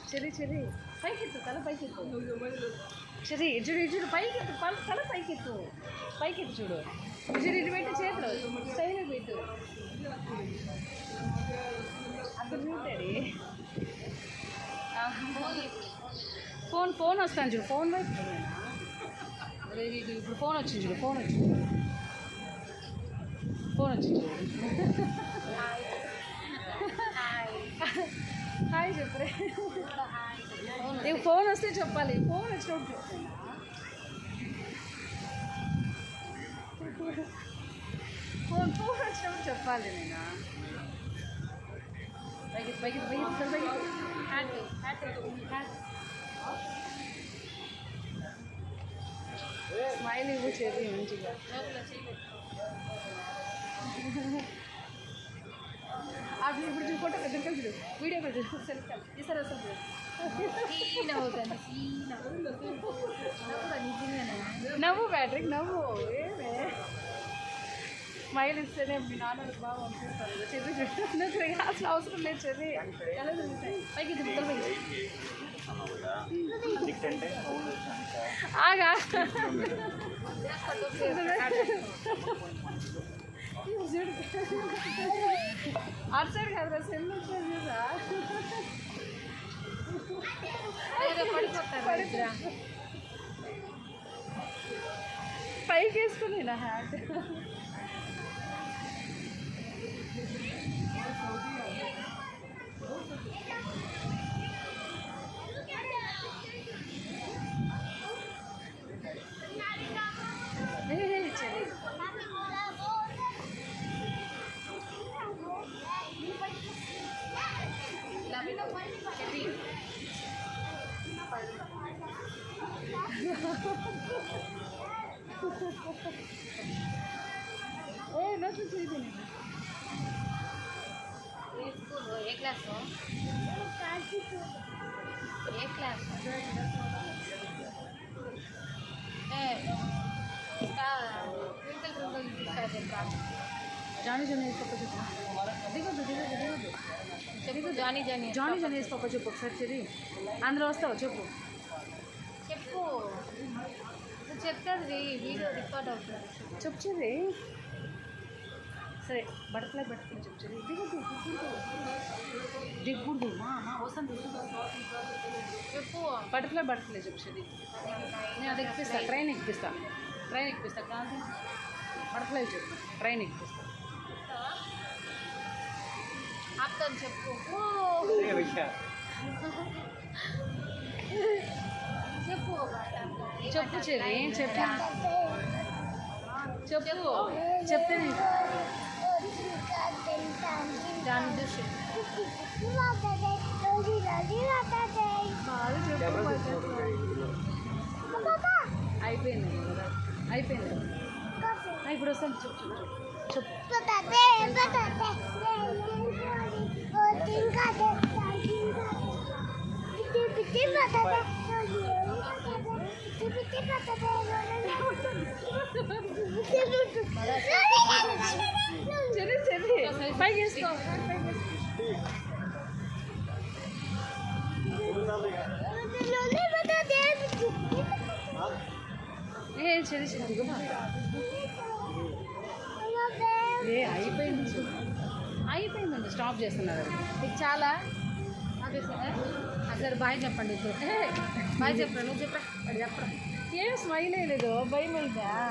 చెరి చెరి పైకెత్తు తల పైకెత్తు చెరి చూడు చూడు పైకెత్తు తల పైకెత్తు పైకెత్తు చూడు చూడు ఇటు పెట్టు చేతులు స్టైల్ పెట్టు అక్కడ చూడాడి ఫోన్ వస్తాను చూడు ఫోన్ వైపు ఇప్పుడు ఫోన్ వచ్చింది చూడు ఫోన్ వచ్చింది హాయ్ చెప్పరే నీకు ఫోన్ వస్తే చెప్పాలి ఫోన్ వచ్చినప్పుడు చెప్తాను ఫోన్ వచ్చినప్పుడు చెప్పాలి నేను పైకి స్మైల్ ఇవ్వు చేతి మంచిగా అది ఇప్పుడు ఫోటో దగ్గర చూడు వీడియో కూడా చూడు సెల్ఫీ ఈసారి వస్తుంది నవ్వు బ్యాటరీకి నవ్వు ఏమే స్మైల్ ఇస్తేనే మీ నాన్న బాగా పంపిస్తారు చెర్రీ చుట్టూ నువ్వు తిరగాల్సిన అవసరం లేదు చెర్రీ ఎలా జరుగుతాయి పైకి దిగుతారు ఆగా అటు సైడ్ కదా సెల్ వచ్చేది చూసా పైకి వేసుకుని నా హ్యాట్ ఏ నచ్చు చేయి ఏ క్లాస్ జానీ వేసుకోక చెప్పు దిగొద్దు జానీ వేసుకోక చెప్పు ఒకసారి చెరి అందులో వస్తావు చెప్పు చెప్తే అది వీడియో రికార్డ్ అవుతుంది చెప్పు చెరి సరే బటర్ఫ్లై చెప్పు చెరి దిగుడు మా వస్తాను చెప్పు బటర్ఫ్లై చెప్పు చెరి నేను అది ఎక్కిపిస్తా ట్రైన్ ఎక్కిపిస్తా కాదు బటర్ఫ్లై చెప్పు ట్రైన్ ఎక్కిపిస్తా ఆపుతాను చెప్పు చెప్పు చెరి చెప్పు చెప్తే దాని చూసి అయిపోయింది ఇప్పుడు వస్తాను చెప్పు చెరి పైకి వేసుకో ఏ చెరి అయిపోయిందండి స్టాప్ చేస్తున్నారు మీకు చాలా సరే బాయ్ చెప్పండి బాయ్ చెప్పరా నువ్వు చెప్పరా ఏం స్మైల్ లేదు భయం అయిందా